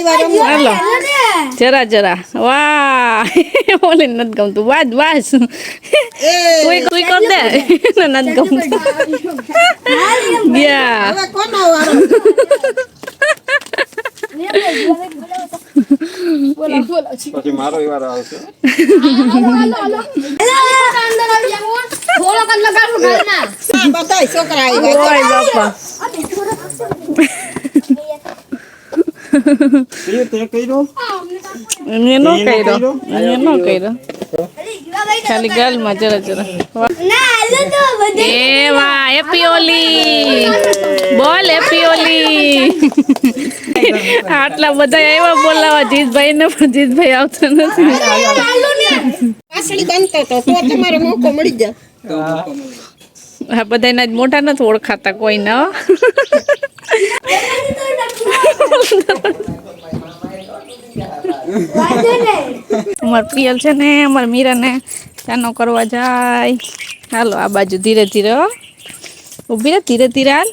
હાલો જરા જરા વાહ ઓલે નથી ગમતું વાજ વાજ તુંય કર દે નથી ગમતું ગયા પછી મારો વાર આવશે એને નો કર્યો ખાલી ગાલમાં જરા જરા એ વાહ હેપી ઓલી બોલ હેપી ઓલી આટલા બધા આવ્યા બોલાવા જીતભાઈ ને પણ જીતભાઈ આવતો નથી આ બધા જ મોટા નથી ઓળખાતા કોઈ ના અમાર પ્રિયલ છે ને અમાર મીરા ને ચાનો કરવા જાય હાલો આ બાજુ ધીરે ધીરે ઉભી રે ધીરે ધીરે હાલ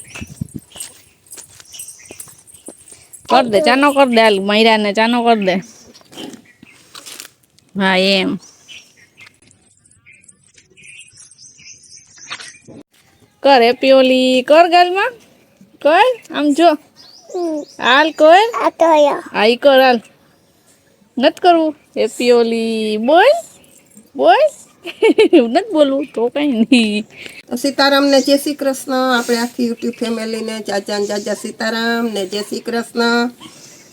કર દે ચાનો કર દે હાલ મીરા ને ચાનો કર દે હા એમ કર હેપી ઓલી કર ગાલમાં કર આમ જો હાલ કર આઈ કર હાલ નથી કરવું હેપી ઓલી બોલ બોલ નથી બોલવું તો કઈ નહીં સીતારામ ને જય શ્રી કૃષ્ણ આપણે આખી યુટ્યુબ ફેમિલી ને જાજા જાજા સીતારામ ને જય શ્રી કૃષ્ણ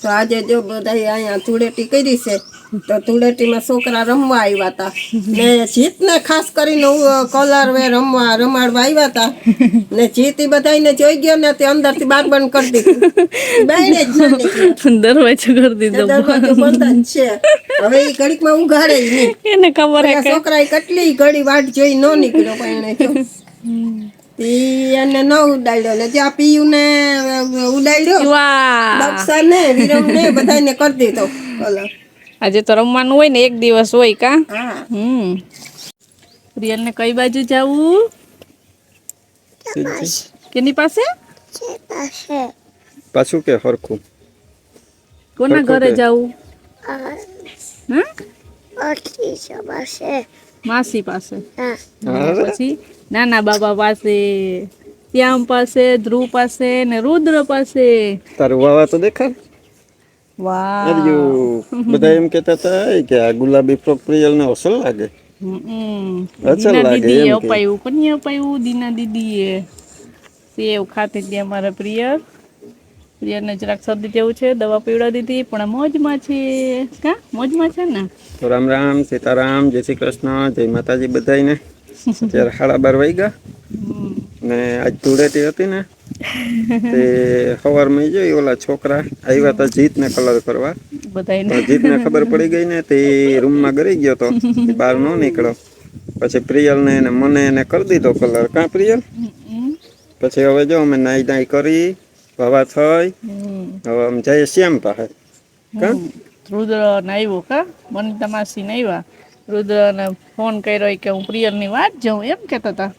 તો આજે જો બધા અહીંયા ધૂળેટી કરી છે તો ધૂળેટીમાં છોકરા રમવા આવ્યા હતા ને જીતને ખાસ કરીને કલર વે રમાડવા આવ્યા હતા ને જીત બધાને જોઈ ગયો ને તે અંદરથી બાર બંધ કરી દીધું બાઈને જ ના નીકળ્યો દરવાજો કરી દીધો દરવાજો બંધ જ છે હવે એ ઘડીકમાં ઉઘાડે જ નહીં એને ખબર હે છોકરાએ કેટલી ઘડી વાટ જોઈ ન નીકળ્યો પણ એને ન ઉડાડ્યો ને જ્યાં પીયું ને ઉડાડ્યો દક્ષા ને વિરમ ને બધાને કરી દીધો કલર આજે તો રમવાનું હોય ને એક દિવસ હોય કા પ્રિયલ ને કઈ બાજુ જાવું કેની પાસે પાછું કે હરખું કોના ઘરે જાવું માસી પાસે પછી નાના બાબા પાસે શ્યામ પાસે ધ્રુવ પાસે ને રુદ્ર પાસે તારું વાવા તો દેખાય વાહ બધા એમ કેતા હતા કે આ ગુલાબી ફ્રોક પ્રિયલ ને અસલ લાગે દીના દીદી અપાયું કોની અપાયું દીના દીદી એ સેવ ખાતી હતી અમારા પ્રિયલ પ્રિયલને જરાક શરદી જેવું છે દવા પીવડાવી દીધી પણ મોજમાં છે કા મોજમાં છે ને તો રામ રામ સીતારામ જય શ્રી કૃષ્ણ જય માતાજી બધાને અત્યારે 12:30 વાગ્યા ને આજ ધૂળેટી હતી ને તે સવારમાં જોઈ ઓલા છોકરા આવ્યા હતા જીતને કલર કરવા બધાને જીતને ખબર પડી ગઈ ને તે રૂમમાં ગરી ગયો તો બહાર ન નીકળ્યો પછી પ્રિયલને ને મને એને કરી દીધો કલર કા પ્રિયલ પછી હવે જો અમે નાઈ નાઈ કરી વાવા થઈ હવે આમ જઈએ શ્યામ પાસે કા રુદ્ર ને આવ્યો કા મને તમાસી ને આવ્યા રુદ્ર ને ફોન કર્યો કે હું પ્રિયલ ની વાત જાઉં એમ કેતા હતા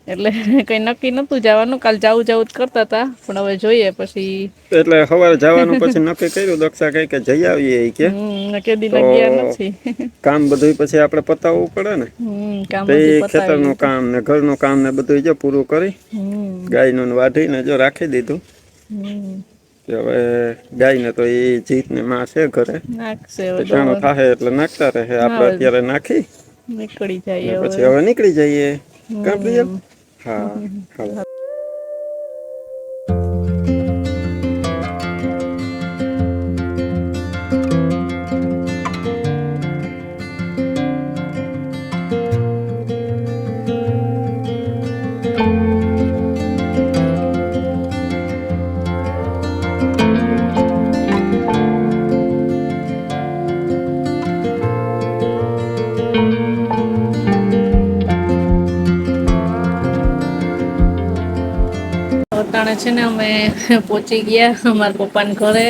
એટલે કઈ નક્કી નતું જવાનું કાલ જાવું જ કરતા હતા પણ હવે જોઈએ પછી એટલે સવારે જવાનું પછી નક્કી કર્યું દક્ષા કઈ કે જઈ આવીએ કે કેદી ગયા નથી કામ બધું પછી આપણે પતાવવું પડે ને ખેતરનું કામ ને ઘરનું કામ ને બધું જો પૂરું કરી ગાયનું વાઢીને જો રાખી દીધું હવે ગાયને તો એ જીતને માં છે ઘરે નાખશે થાય એટલે નાખતા રહે આપણે અત્યારે નાખી નીકળી જાય પછી હવે નીકળી જઈએ કામ પ્રિયલ હા હા અટાણે છે ને અમે પહોંચી ગયા અમારા પપ્પાને ઘરે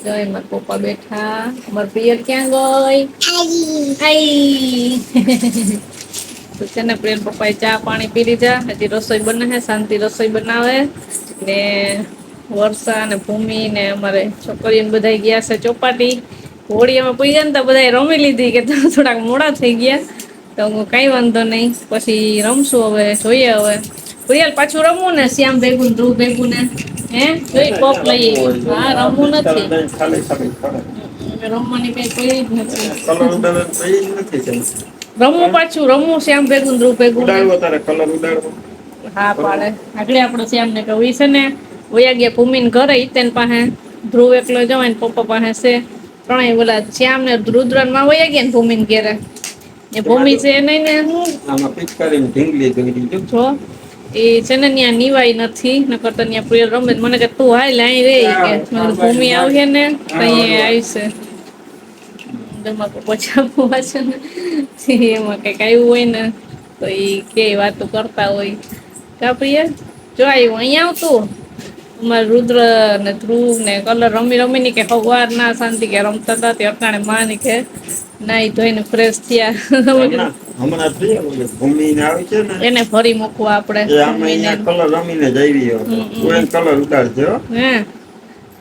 જોઈ મારા પપ્પા બેઠા અમારા પ્રિયલ ક્યાં ગઈ આઈ તો છે ને પ્રિયલ પપ્પાએ ચા પાણી પી લીધા હજી રસોઈ બને છે શાંતિ રસોઈ બનાવે ને વર્ષા ને ભૂમિ ને અમારે છોકરીઓને બધા ગયા છે ચોપાટી. હોળીમાં પૂગ્યા ને તો બધા રમી લીધી કે થોડાક મોડા થઈ ગયા. તો કઈ વાંધો નહીં, પછી રમશું હવે, જોઈએ હવે. પ્રિયલ પાછું રમવું ને શ્યામ ભેગું ધ્રુવ ભેગું ને હે જોઈ ટોપ લઈ હા રમવું નથી રમવાની કઈ કોઈ જ નથી રમવું પાછું રમવું શ્યામ ભેગું ધ્રુવ ભેગું હા પાડે આગળ આપડે શ્યામ ને કહું છે ને વયા ગયા ભૂમિને ઘરે ઈતેન પાસે ધ્રુવ એકલો જવાય ને પપ્પા પાસે છે ત્રણેય બોલા શ્યામ ને રુદ્રન માં વયા ગયા ને ભૂમિને ઘેરે એ ભૂમિ છે નહીં ને હું આમાં પિચકારીને ઢીંગલી દોરી જો એ છે ને ત્યાં નિવાય નથી નકર તો ત્યાં પ્રિય રમે મને કે તું હાલ અહીં રે કે ભૂમિ આવશે ને તઈ આવશે પછાપું છે ને એમાં કઈક આવ્યું હોય ને તો એ કે વાતો કરતા હોય કા પ્રિય જો આવ્યું અહીંયા આવતું અમારે રુદ્ર ને ધ્રુવ ને કલર રમી રમી ની કે સવાર ના શાંતિ કે રમતા હતા તે અટાણે માં ની કે નાઈ ધોઈને ફ્રેશ થયા હમણાં પ્રિય ભૂમિ ને આવી છે ને એને ફરી મૂકવા આપણે કલર રમીને જ આવી કલર ઉડાડજો હે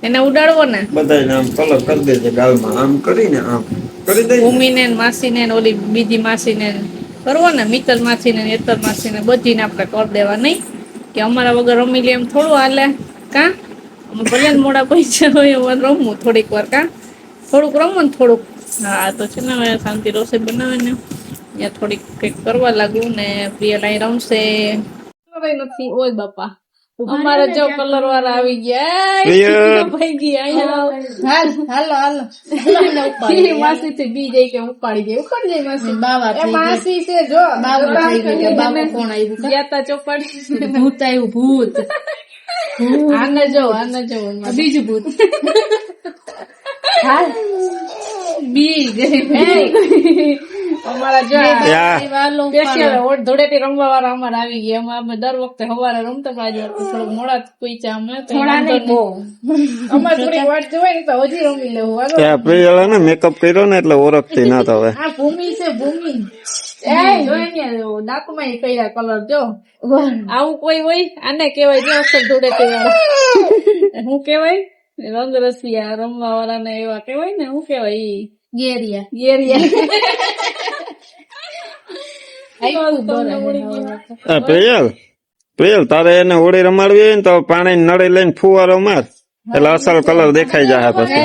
એને ઉડાડવો ને બધાને આમ કલર કરી દેજે ગાલમાં આમ કરીને આમ કરી દે ભૂમિને માસીને ઓલી બીજી માસીને કરવો ને મિત્તલ માસીને એતર માસીને બધીને આપણે કરી દેવા નહીં કે અમારા વગર રમી લે એમ થોડું હાલે કા અમે ભલે મોડા પૈસા હોય એમાં રમવું થોડીક વાર કા થોડુંક રમવું ને થોડુંક હા તો છે ને હવે શાંતિ રસોઈ બનાવે ને ત્યાં થોડીક કંઈક કરવા લાગુ ને પ્રિય લાઈ રમશે નથી ઓય બાપા અમારે જો કલર વાળા આવી ગયા ભાઈ ગયા હાલો હાલો માસી થી બી જઈ કે ઉપાડી જાય ઉપાડી જાય માસી બાવા માસી છે જો બાવા થઈ ગઈ બાબા કોણ આવ્યું ગયા ચોપાડી ભૂત આવ્યું ભૂત આને જો બીજું ભૂત હા બી અમારા જો ધોળેટી રમવા વાળા અમારે આવી ગયા અમે દર વખતે સવારે રમતા આજે થોડુંક મોડા પૈસા અમે અમારે થોડી વાત જોવાય ને તો હજી રમી લેવું ને મેકઅપ કર્યો ને એટલે ઓળખતી ના હવે આ ભૂમિ છે ભૂમિ દાંતમાં કર્યા કલર જો આવું કોઈ હોય આને કેવાય જો અસર ધોળેટી વાળા શું કેવાય રંગ રસિયા રમવા વાળા ને એવા કેવાય ને શું કેવાય પ્રિયલ તારે એને હોળી રમાડવી હોય ને તો પાણી નળી લઈને ફુવારો માર એટલે અસલ કલર દેખાઈ જાય પછી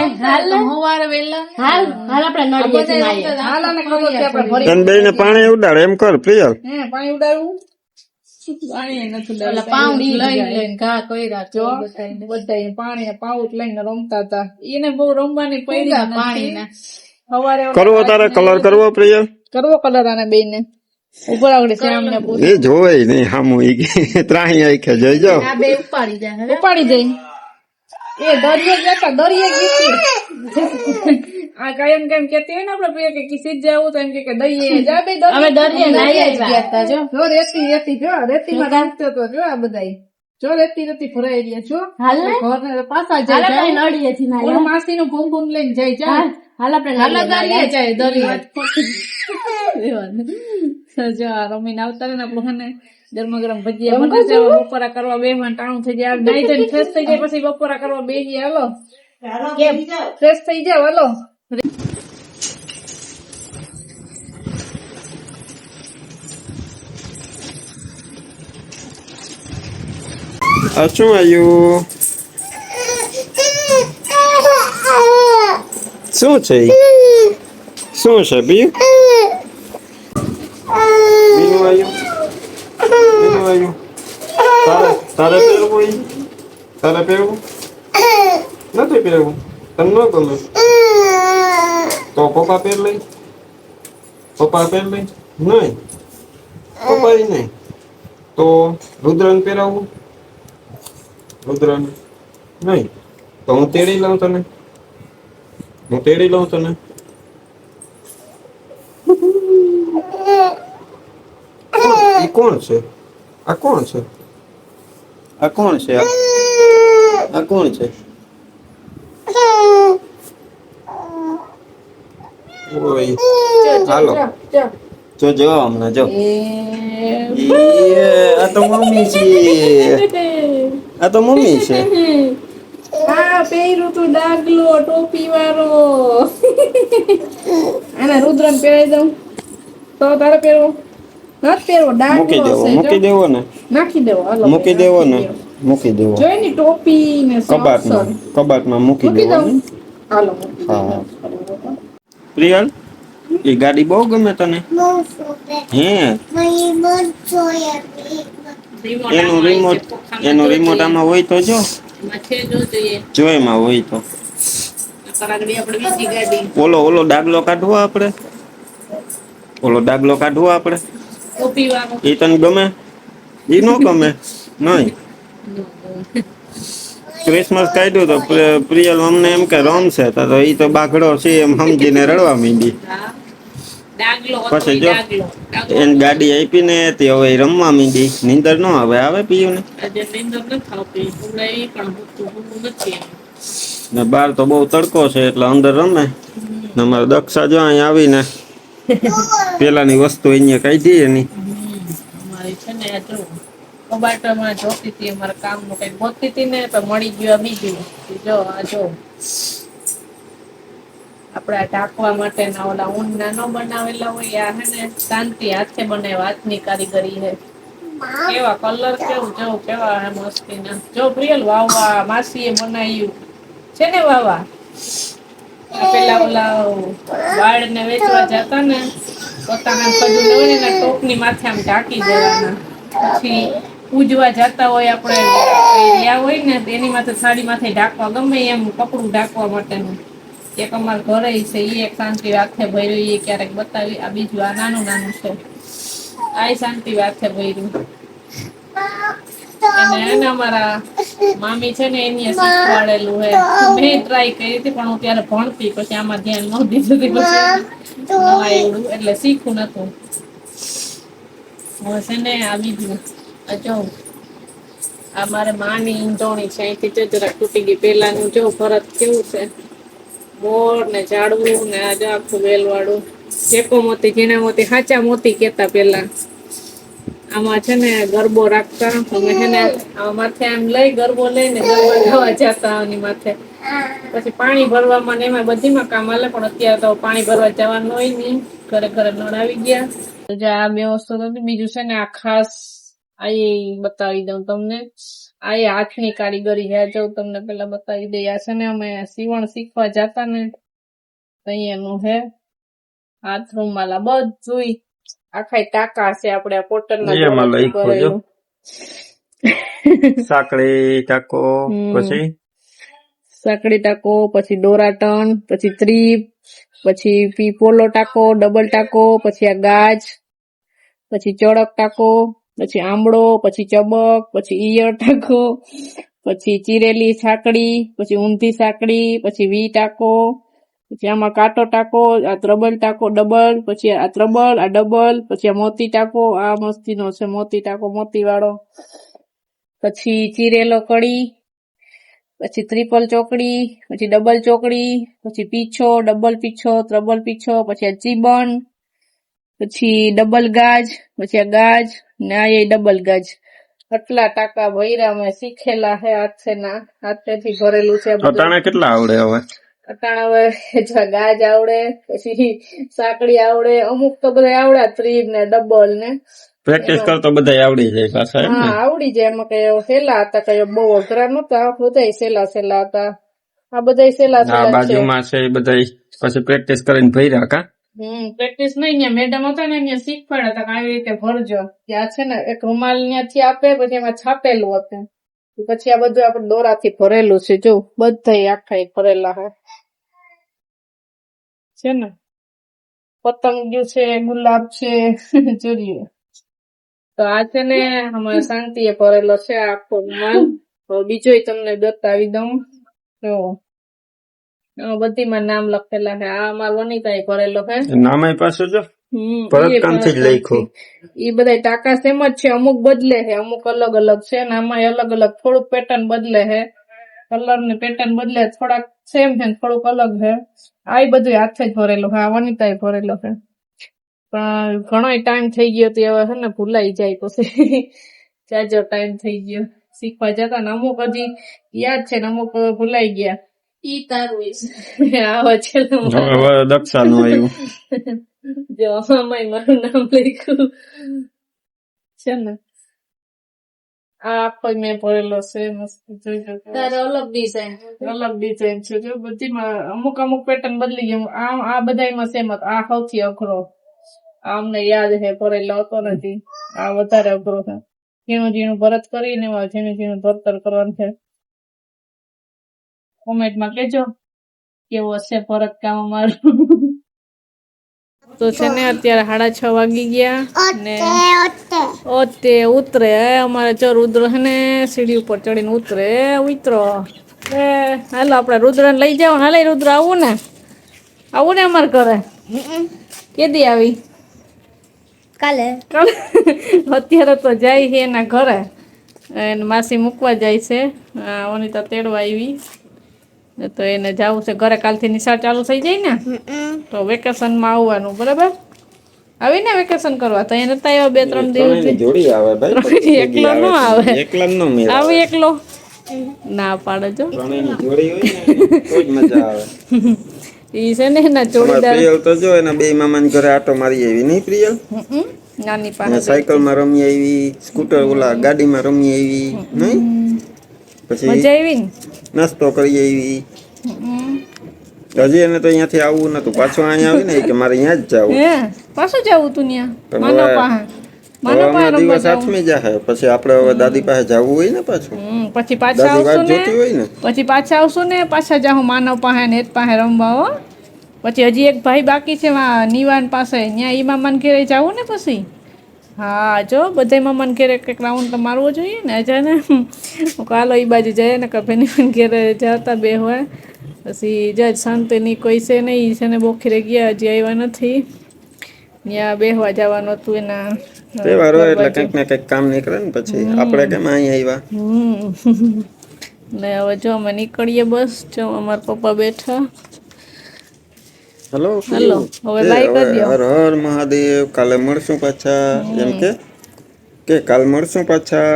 તને બે ને પાણી ઉડાડ એમ કર પ્રિયલ પાણી ઉડાડવું પાણી પાઉચ લઈને રમતા હતા એને બહુ રમવાની પડી પાણી સવારે કરવો તારે કલર કરવો પ્રિયલ કરવો કલર આને બે ને ઉપર આગળ શ્યામ ને એ જોવે નઈ હામું ત્રાહી આખે જોઈ જાવ ઉપાડી જાય એ દરિયે ગીતી આ કાયમ કેમ કેતી હોય ને આપડે પ્રિય કે કિસી જ જાવું તો એમ કે દરિયે જા બે દરિયે જો રેતી જો રેતી માં રમતો તો જો આ બધાય જો રેતી ભરાઈ રહ્યા છો ઘર પાછા જાય નળીએથી માસી નું ભૂમ ભૂમ લઈને જાય જા હાલ આપણે દરિયે જાય દરિયે જો રમીને આવતા ને આપણું ને ગરમ ગરમ ભજીયા બનાવશે બપોરા કરવા બે માં ટાણું થઈ જાય નાઈ ધોઈને ફ્રેશ થઈ જાય પછી બપોરા કરવા બે હાલો કેમ ફ્રેશ થઈ જાવ હાલો આ શું આવ્યું શું છે શું છે બીજું આવ્યું તારે પહેરવું તારે પહેરવું નથી પહેરવું તને ન ગમે તો પપ્પા પહેર લઈ નહીં પપ્પા નહીં તો રુદ્રને પહેરાવું નહીં તો હું તેડી લઉં તને કોણ છે આ કોણ છે ઓય હાલો જો હમણાં જો આ તો મમ્મી છે પહેર્યું તું ડાગલો ટોપી વાળો. અને રુદ્રને પહેરાઈ દઉં તો તારે પહેરવો નથી પહેરવો મૂકી ડાગલો દેવો છે જો મૂકી દેવો ને નાખી દેવો હાલો મૂકી દેવો ને મૂકી દેવો જોઈ ની ટોપી ને કબાટમાં કબાટમાં મૂકી મૂકી દેવો દઉં ને. હાલો મૂકી હા. દઉં પ્રિયલ એ ગાડી બહુ ગમે તને હે એનું રિમોટ આમાં હોય તો જો જો એમાં હોય તો ઓલો ડાગલો કાઢવો આપણે એ તને ગમે એ નો ગમે નહીં ક્રિસમસ કાઢ્યું તો પ્રિયલ અમને એમ કે રમશે તો એ તો બાઘડો છે એમ સમજીને રડવા માંડી પછી જો એને ગાડી આપી ને તે હવે રમવા માંડી નીંદર ન આવે પીયું ને બાર તો બહુ તડકો છે એટલે અંદર રમે ને અમારે દક્ષા જો અહીં આવીને પેલાની વસ્તુ અહીંયા કાઢી એની કબાટમાં જોતી હતી અમારા કામ નું કઈ ગોતતી હતી ને તો મળી ગયું બીજું જો આ જો આપડા ઢાંકવા માટેના ઓલા ઊનના ન બનાવેલા હોય આ હે ને શાંતિ હાથે બનાવ્યા હાથની કારીગરી હે કેવા કલર કેવું જો કેવા હે મસ્તી ના જો પ્રિયલ વાવા માસીએ બનાવ્યું છે ને વાવા પેલા ઓલા વાળ ને વેચવા જતા ને પોતાના ખજૂર હોય ને એના ટોપની માથે આમ ઢાંકી દેવાના પછી પૂજવા જતા હોય આપણે લ્યા હોય ને એની માથે સાડી માથે ઢાંકવા ગમે એમ કપડું ઢાંકવા માટેનું એક અમારા ઘરે છે એ એક શાંતિ વાથે ભર્યું એ ક્યારેક બતાવી આ બીજું આ નાનું નાનું છે આ શાંતિ વાથે ભર્યું અને અમારા મામી છે ને એની શીખવાડેલું હે મેં ટ્રાય કરી હતી પણ હું ત્યારે ભણતી પછી આમાં ધ્યાન ન દીધું પછી એટલે શીખું નતું હવે છે ને આ બીજું જો આ મારે માની ઈંધોણી છે અહીંથી જરા તૂટી ગઈ પેલાનું જો ભરત કેવું છે મોર ને ઝાડવું ને આજે આખું વેલવાળું ચેકો મોતી ઝીણા મોતી સાચા મોતી કેતા પેલા આમાં છે ને ગરબો રાખતા અમે છે ને માથે આમ લઈ ગરબો લઈને ગરબા ગાવા જતા આની માથે પછી પાણી ભરવામાં ને એમાં બધીમાં કામ હાલે પણ અત્યારે તો પાણી ભરવા જવાનું હોય નહીં ઘરે ઘરે નળ આવી ગયા આ બે વસ્તુ હતી બીજું છે ને આ ખાસ આ બતાવી દઉં તમને આ હાથની કારીગરી છે જો તમને પેલા બતાવી દઈ આ છે ને અમે સીવણ શીખવા જતા ને અહીંયાનું હે હાથ રૂમાલા બધું આખા ટાકા છે આપણે કોટન ના સાંકળી ટાકો પછી દોરાટન પછી ત્રીપ પછી પોલો ટાકો ડબલ ટાકો પછી આ ગાજ પછી ચડક ટાકો પછી આંબળો પછી ચબક પછી ઈયળ ટાકો પછી ચીરેલી સાંકડી પછી ઊંધી સાંકડી પછી વી ટાકો પછી આમાં કાંટો ટાકો આ ત્રબલ ટાકો ડબલ પછી આ ત્રબલ આ ડબલ પછી આ મોતી ટાકો આ મસ્તીનો છે મોતી ટાકો મોતી વાળો પછી ચીરેલો કડી પછી ત્રિપલ ચોકડી પછી ડબલ ચોકડી પછી પીછો ડબલ પીછો ત્રબલ પીછો પછી આ ચીબન પછી ડબલ ગાજ પછી આ ગાજ ને આ ડબલ ગાજ આટલા ટાકા ભૈરા મેં શીખેલા હે હાથેથી ભરેલું છે કેટલા આવડે હવે અટાણા હવે ગાજ આવડે પછી સાંકડી આવડે અમુક તો બધા આવડ્યા ત્રીબ ને ડબલ ને પ્રેક્ટિસ કરતો બધા આવડી જાય પાછા હા આવડી જાય એમાં કઈ સેલા હતા કઈ બહુ અઘરા નતા બધા સેલા હતા આ બધા સેલા બાજુમાં છે બધા પછી પ્રેક્ટિસ કરીને ભર્યા કા પ્રેક્ટિસ નહીં મેડમ હતા ને અહીંયા શીખવાડ્યા હતા આવી રીતે ભરજો ત્યાં છે ને એક રૂમાલ ત્યાંથી આપે પછી એમાં છાપેલું હતું પછી આ બધું આપણે દોરાથી ભરેલું છે જો બધા આખા ભરેલા છે ને પતંગિયું છે ગુલાબ છે જોઈએ તો આ છે ને અમારે શાંતિએ ભરેલો છે આખો રૂમાલ બીજો તમને બતાવી દઉં બધીમાં નામ લખેલા છે આ અમારા વનિતા ભરેલો છે નામ પાછું જો ભરતકામથી જ લખ્યું ઈ બધા ટાકા સેમ જ છે અમુક બદલે છે અમુક અલગ અલગ છે ને આમાં અલગ અલગ થોડુંક પેટર્ન બદલે છે કલર ને પેટર્ન બદલે થોડાક સેમ છે થોડુંક અલગ છે આ બધું હાથે જ ભરેલું છે આ વનિતા ભરેલો છે પણ ઘણો ટાઈમ થઈ ગયો તો હવે છે ને ભૂલાઈ જાય પછી જાજો ટાઈમ થઈ ગયો શીખવા જતા ને અમુક હજી યાદ છે ને અમુક ભૂલાઈ ગયા. ઈ તારું આવો છે હવે દક્ષાનું આવ્યું. જો આમાં મારું નામ લખ્યું છે ને. આ આખો મેં ભરેલો છે મસ્ત જોઈ અલગ ડિઝાઇન છે જો બધીમાં અમુક પેટર્ન બદલી ગયું. આ બધામાં સેમ હતો. આ સૌથી અઘરો અમને યાદ છે ભરેલો હતો નથી. આ વધારે અઘરો છે. ઝીણું ઝીણું ભરત કરીને ઝીણું ઝીણું ભરતર કરવાનું છે. કોમેન્ટમાં કેજો કેવું હશે ભરત કામ અમારું. તો છે ને અત્યારે 6:30 વાગી ગયા ને ઓતે ઉતરે અમારે જો રુદ્ર છે ને સીડી ઉપર ચડીને ઉતરો. હાલો આપડે રુદ્ર ને લઈ જાવ. હાલે રુદ્ર આવું ને અમારે ઘરે. કેદી આવી? કાલે. અત્યારે તો જાય છે એના ઘરે. એને માસી મૂકવા જાય છે. વનિતા તેડવા આવી તો એને જવું છે ઘરે. કાલથી નિશાળ ચાલુ થઈ જાય ને તો વેકેશનમાં આવવાનું. બરાબર? આવીને વેકેશન કરવા તો એને નતા આવ્યા 2-3 દિવસ જોડી આવે ભાઈ. એકલો ન આવે. એકલા નો મેળ આવી એકલો ના પાડે જો. ત્રણેયની જોડી હોય ને તો જ મજા આવે. ઈ છે ને એના જોડીદાર. પ્રિયલ તો જો એના બે મામાના ઘરે આટો મારી આવી નહીં પ્રિયલ? નાની પાસે સાયકલમાં રમી આવી, સ્કૂટર ઓલા ગાડીમાં રમી આવી નહીં? પછી મજા આવી ને નાસ્તો કરી આવી. હજી એને તો અહીંયાથી આવવું નતું. પાછું અહીંયા આવી ને કે મારે અહીંયા જ જવું. પાછું જવું તું ત્યાં માનો પાસે દિવસ હાથમી જાય. પછી આપણે હવે દાદી પાસે જવું હોય ને પાછું. પછી પાછા આવશું ને પાછા જાઉં માનવ પાસે ને એજ પાસે રમવા. હો પછી હજી એક ભાઈ બાકી છે નિવાન પાસે. ત્યાં ઈ મામાને ઘેરે જવું ને પછી. હા જો બધા મામાને ઘેરે કંઈક રાઉન્ડ તો મારવો જોઈએ ને. અજા ને હાલો ઈ બાજુ જાય ને બેની ઘેરે જતા બે હોય. પછી જજ શાંતિની કોઈ છે નહીં. છે ને બોખીરે ગયા હજી આવ્યા નથી. ત્યાં બેહવા જવાનું હતું એના તહેવાર હોય એટલે કંઈક ને કંઈક કામ નીકળે ને. પછી આપણે કેમ અહીંયા આવ્યા ને હવે જો અમે નીકળીએ. બસ જો અમારા પપ્પા બેઠા. હલો હવે લાઈક કરી દો. હર હર મહાદેવ. કાલે મળશું પાછા. એમ કે કાલ મળશું પાછા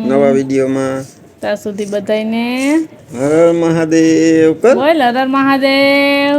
નવા વિડીયોમાં. ત્યાં સુધી બધાને હર હર મહાદેવ. બોલ હર હર મહાદેવ.